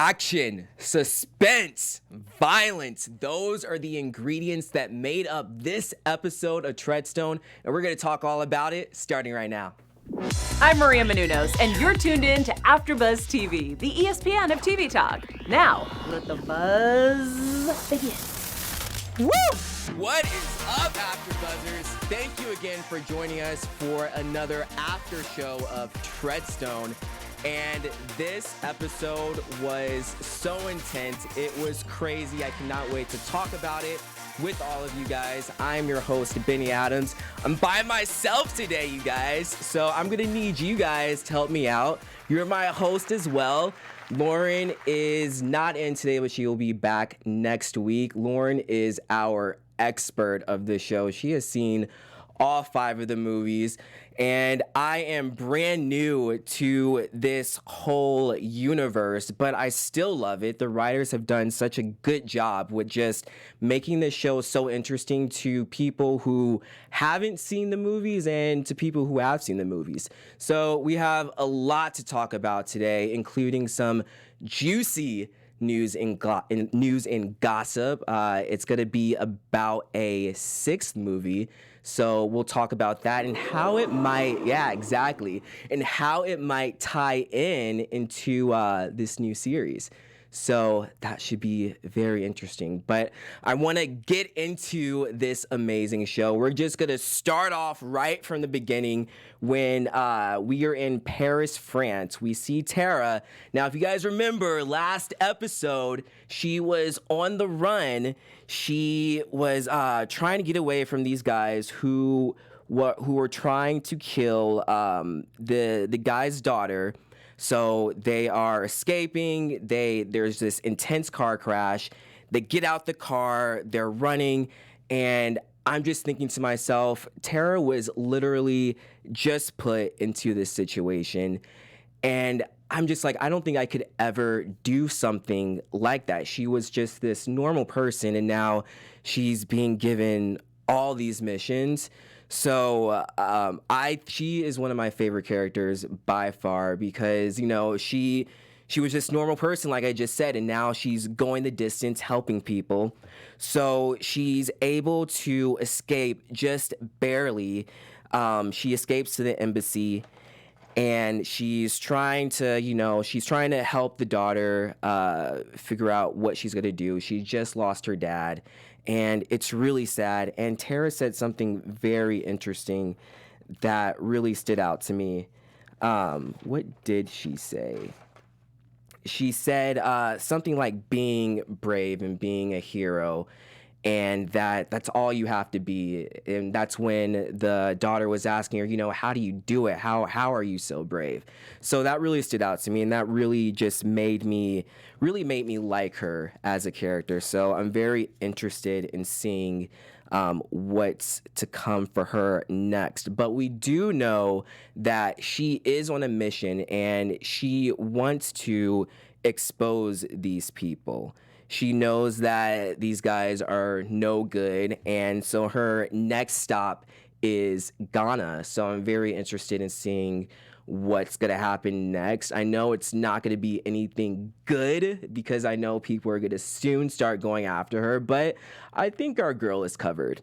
Action, suspense, violence. Those are the ingredients that made up this episode of Treadstone, and we're going to talk all about it starting right now. I'm Maria Menounos, and you're tuned in to AfterBuzz TV, the ESPN of TV talk. Now, let the buzz begin. Woo! What is up, AfterBuzzers? Thank you again for joining us for another after show of Treadstone. And this episode was so intense. It was crazy. I cannot wait to talk about it with all of you guys. I'm your host, Benny Adams. I'm by myself today, you guys. So I'm going to need you guys to help me out. You're my host as well. Lauren is not in today, but she will be back next week. Lauren is our expert of the show. She has seen all 5 of the movies, and I am brand new to this whole universe, but I still love it. The writers have done such a good job with just making this show so interesting to people who haven't seen the movies and to people who have seen the movies. So we have a lot to talk about today, including some juicy news and gossip. It's going to be about a 6th movie. So we'll talk about that and how it might, and how it might tie into this new series. So that should be very interesting. But I want to get into this amazing show. We're just going to start off right from the beginning when we are in Paris, France. We see Tara. Now, if you guys remember last episode, she was on the run. She was trying to get away from these guys who were trying to kill the guy's daughter. So they are escaping. There's this intense car crash. They get out the car. They're running. And I'm just thinking to myself, Tara was literally just put into this situation. And I'm just like, I don't think I could ever do something like that. She was just this normal person, and now she's being given all these missions. So she is one of my favorite characters by far because, you know, she was just a normal person, like I just said, and now she's going the distance helping people. So she's able to escape just barely. She escapes to the embassy, and she's trying to help the daughter figure out what she's going to do. She just lost her dad, and it's really sad. And Tara said something very interesting that really stood out to me. What did she say? She said something like being brave and being a hero, and that's all you have to be. And that's when the daughter was asking her, you know, how do you do it? How are you so brave? So that really stood out to me, and that really just made me like her as a character. So I'm very interested in seeing what's to come for her next. But we do know that she is on a mission, and she wants to expose these people. She knows that these guys are no good, and so her next stop is Ghana. So I'm very interested in seeing what's going to happen next. I know it's not going to be anything good because I know people are going to soon start going after her, but I think our girl is covered.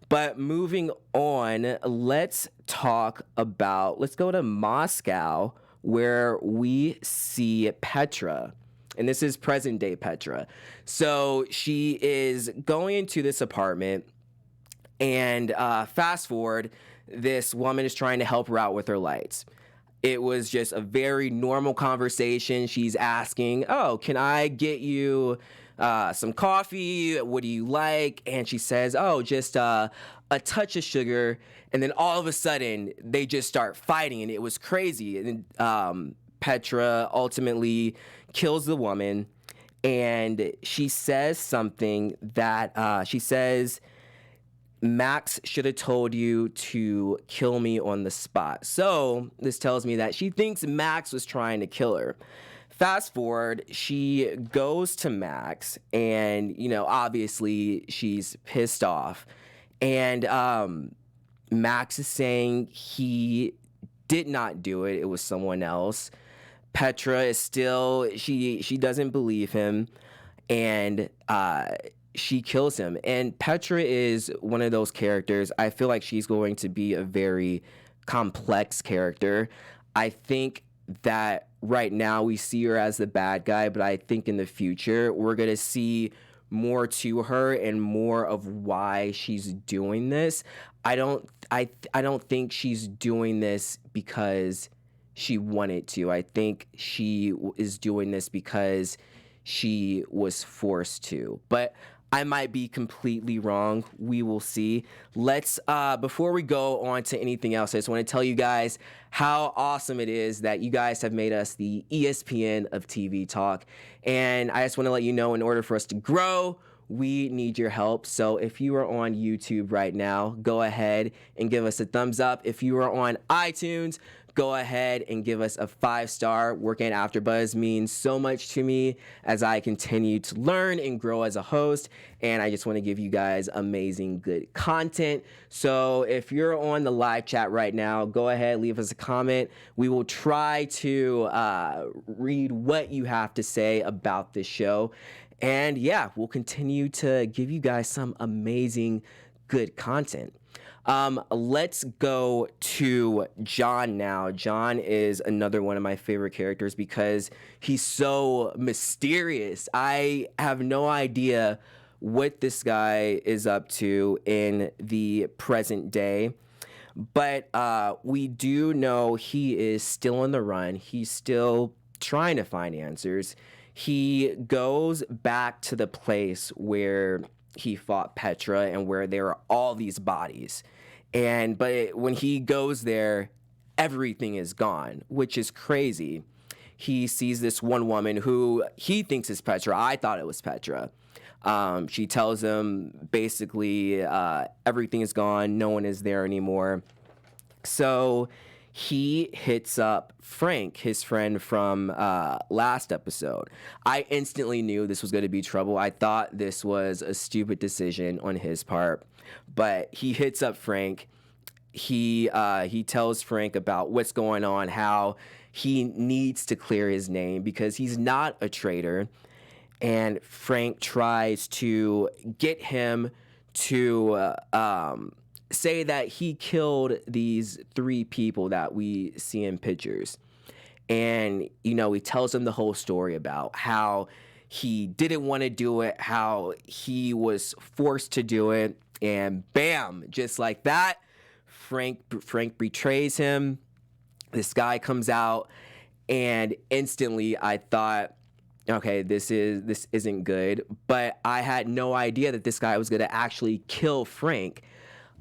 But moving on, let's go to Moscow, where we see Petra. And this is present day Petra. So she is going into this apartment, and fast forward, this woman is trying to help her out with her lights. It was just a very normal conversation. She's asking, oh, can I get you some coffee? What do you like? And she says, oh, just a touch of sugar. And then all of a sudden, they just start fighting, and it was crazy. And Petra ultimately kills the woman, and she says something that she says, Max should have told you to kill me on the spot. So this tells me that she thinks Max was trying to kill her. Fast forward, she goes to Max, and, you know, obviously she's pissed off. And Max is saying he did not do it. It was someone else. Petra is still, she doesn't believe him, and she kills him. And Petra is one of those characters. I feel like she's going to be a very complex character. I think that right now we see her as the bad guy, but I think in the future we're going to see more to her and more of why she's doing this. I don't think she's doing this because she wanted to. I think she is doing this because she was forced to. But I might be completely wrong. We will see. Let's, before we go on to anything else, I just want to tell you guys how awesome it is that you guys have made us the ESPN of TV talk. And I just want to let you know, in order for us to grow, we need your help. So if you are on YouTube right now, go ahead and give us a thumbs up. If you are on iTunes, go ahead and give us a 5-star. Working at AfterBuzz means so much to me as I continue to learn and grow as a host, and I just want to give you guys amazing, good content. So if you're on the live chat right now, go ahead, leave us a comment. We will try to read what you have to say about this show, and yeah, we'll continue to give you guys some amazing, good content. Let's go to John now. John is another one of my favorite characters because he's so mysterious. I have no idea what this guy is up to in the present day, but we do know he is still on the run. He's still trying to find answers. He goes back to the place where he fought Petra and where there are all these bodies. But when he goes there, everything is gone, which is crazy. He sees this one woman who he thinks is Petra. I thought it was Petra. She tells him basically everything is gone. No one is there anymore. So he hits up Frank, his friend from last episode. I instantly knew this was going to be trouble. I thought this was a stupid decision on his part. But he hits up Frank. He tells Frank about what's going on, how he needs to clear his name because he's not a traitor. And Frank tries to get him to say that he killed these 3 people that we see in pictures. And, he tells him the whole story about how he didn't want to do it, how he was forced to do it. And bam, just like that, Frank betrays him. This guy comes out, and instantly I thought, okay, this isn't good. But I had no idea that this guy was going to actually kill Frank.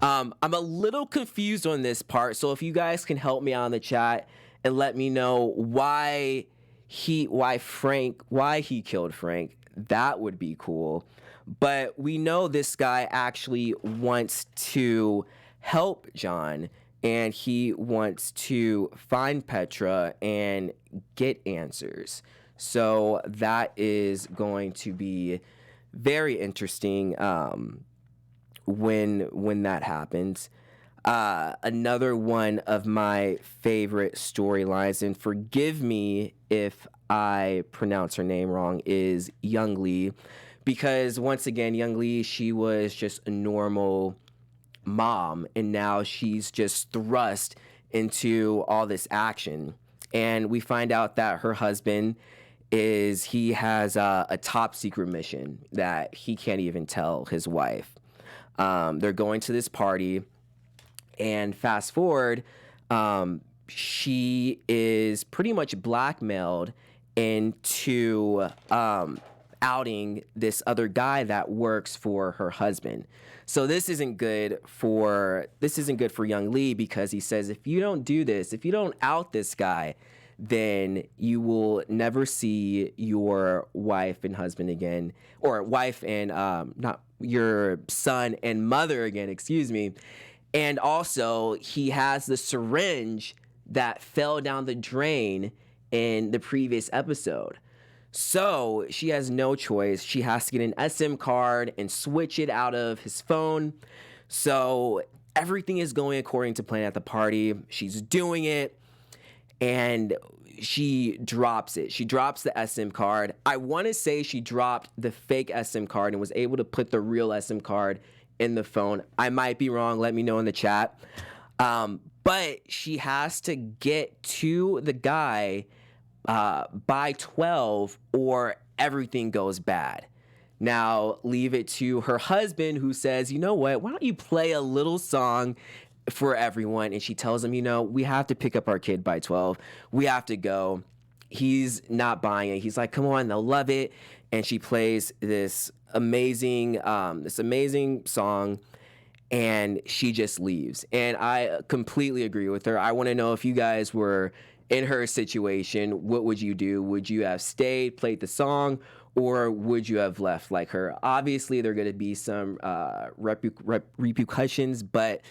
I'm a little confused on this part, so if you guys can help me out in the chat and let me know why he killed Frank, that would be cool. But we know this guy actually wants to help John, and he wants to find Petra and get answers. So that is going to be very interesting when that happens. Another one of my favorite storylines, and forgive me if I pronounce her name wrong, is Young Lee. Because once again, Young Lee, she was just a normal mom, and now she's just thrust into all this action. And we find out that her husband he has a top secret mission that he can't even tell his wife. They're going to this party, and fast forward, she is pretty much blackmailed into outing this other guy that works for her husband. So this isn't good for Young Lee, because he says, if you don't do this, if you don't out this guy, then you will never see your wife and husband again, or wife and not your son and mother again, excuse me. And also, he has the syringe that fell down the drain in the previous episode. So she has no choice. She has to get an SM card and switch it out of his phone. So everything is going according to plan at the party. She's doing it. And she drops it. She drops the SM card. I want to say she dropped the fake SM card and was able to put the real SM card in the phone. I might be wrong. Let me know in the chat. But she has to get to the guy by 12 or everything goes bad. Now, leave it to her husband, who says, you know what, why don't you play a little song for everyone? And she tells him, we have to pick up our kid by 12. We have to go. He's not buying it. He's like, come on, they'll love it. And she plays this amazing song, and she just leaves. And I completely agree with her. I want to know, if you guys were in her situation, what would you do? Would you have stayed, played the song, or would you have left like her? Obviously, there are going to be some repercussions, but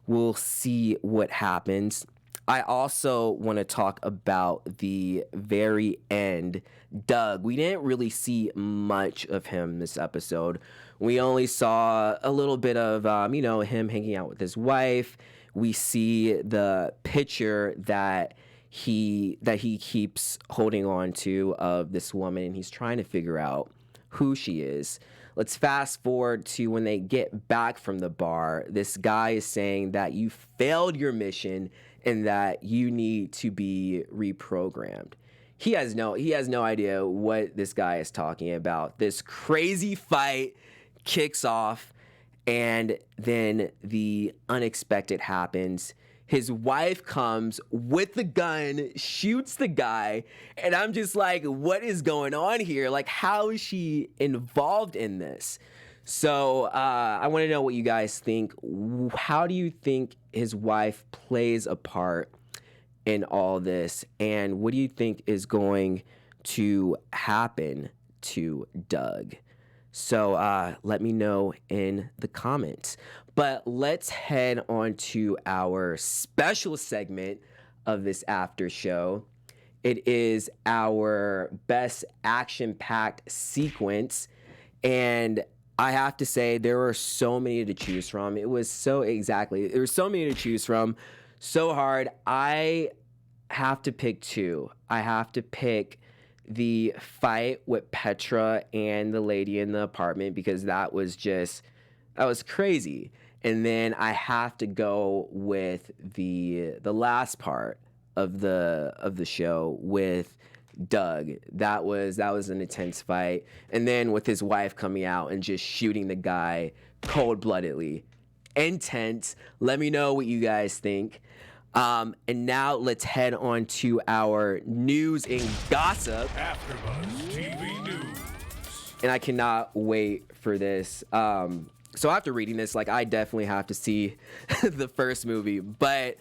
we'll see what happens. I also want to talk about the very end, Doug. We didn't really see much of him this episode. We only saw a little bit of, him hanging out with his wife. We see the picture that he keeps holding on to of this woman, and he's trying to figure out who she is. Let's fast forward to when they get back from the bar. This guy is saying that you failed your mission and that you need to be reprogrammed. He has no idea what this guy is talking about. This crazy fight kicks off, and then the unexpected happens. His wife comes with the gun, shoots the guy, and I'm just like, what is going on here? Like, how is she involved in this? So I want to know what you guys think. How do you think his wife plays a part in all this? And what do you think is going to happen to Doug? So let me know in the comments. But let's head on to our special segment of this after show. It is our best action-packed sequence. And I have to say, there were so many to choose from. There were so many to choose from. So hard. I have to pick two. I have to pick the fight with Petra and the lady in the apartment, because that was crazy. And then I have to go with the last part of the show with Doug. That was an intense fight. And then with his wife coming out and just shooting the guy cold-bloodedly. Intense. Let me know what you guys think. And now let's head on to our news and gossip. AfterBuzz TV News. And I cannot wait for this. So after reading this, I definitely have to see the first movie. But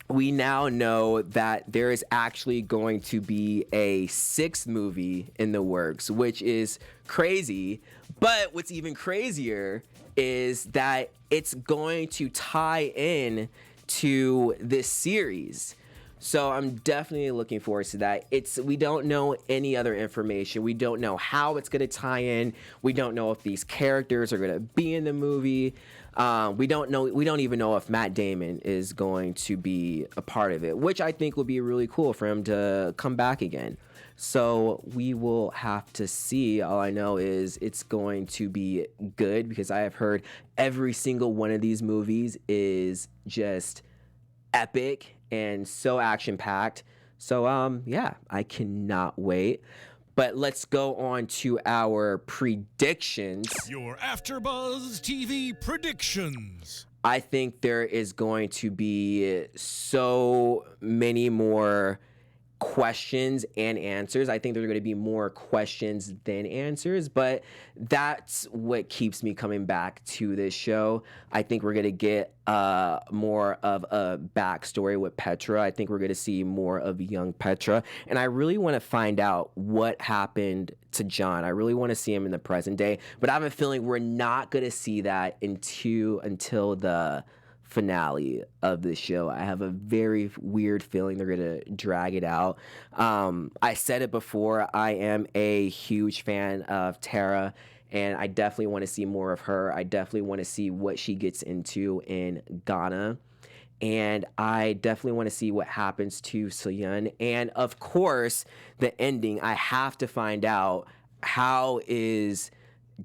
we now know that there is actually going to be a sixth movie in the works, which is crazy. But what's even crazier is that it's going to tie in to this series. So I'm definitely looking forward to that. We don't know any other information. We don't know how it's going to tie in. We don't know if these characters are going to be in the movie. We don't even know if Matt Damon is going to be a part of it, which I think will be really cool for him to come back again. So we will have to see. All I know is it's going to be good, because I have heard every single one of these movies is just epic and so action-packed. So, yeah, I cannot wait. But let's go on to our predictions. Your AfterBuzz TV predictions. I think there is going to be so many more questions and answers. I think there are going to be more questions than answers, but that's what keeps me coming back to this show. I think we're going to get more of a backstory with Petra. I think we're going to see more of young Petra, and I really want to find out what happened to John. I really want to see him in the present day, but I have a feeling we're not going to see that until the finale of the show. I have a very weird feeling they're gonna drag it out. I said it before, I am a huge fan of Tara, and I definitely want to see more of her. I definitely want to see what she gets into in Ghana. and I definitely want to see what happens to Soyun. And of course, the ending, I have to find out, how is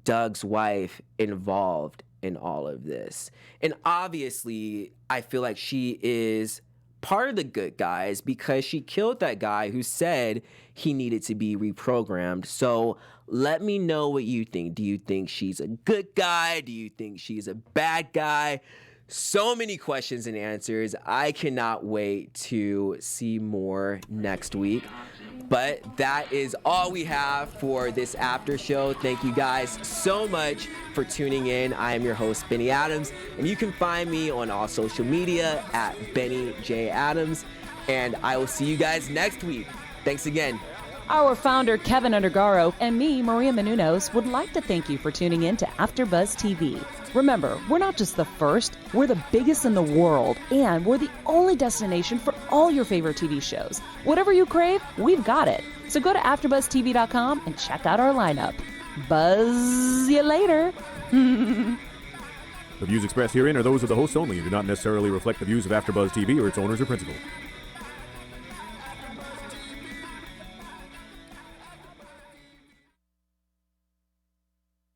Doug's wife involved in all of this? And obviously, I feel like she is part of the good guys because she killed that guy who said he needed to be reprogrammed. So let me know what you think. Do you think she's a good guy? Do you think she's a bad guy? So many questions and answers. I cannot wait to see more next week. But that is all we have for this after show. Thank you guys so much for tuning in. I am your host, Benny Adams, and you can find me on all social media at Benny J. Adams. And I will see you guys next week. Thanks again. Our founder, Kevin Undergaro, and me, Maria Menounos, would like to thank you for tuning in to AfterBuzz TV. Remember, we're not just the first, we're the biggest in the world, and we're the only destination for all your favorite TV shows. Whatever you crave, we've got it. So go to AfterBuzzTV.com and check out our lineup. Buzz you later. The views expressed herein are those of the hosts only and do not necessarily reflect the views of AfterBuzz TV or its owners or principals.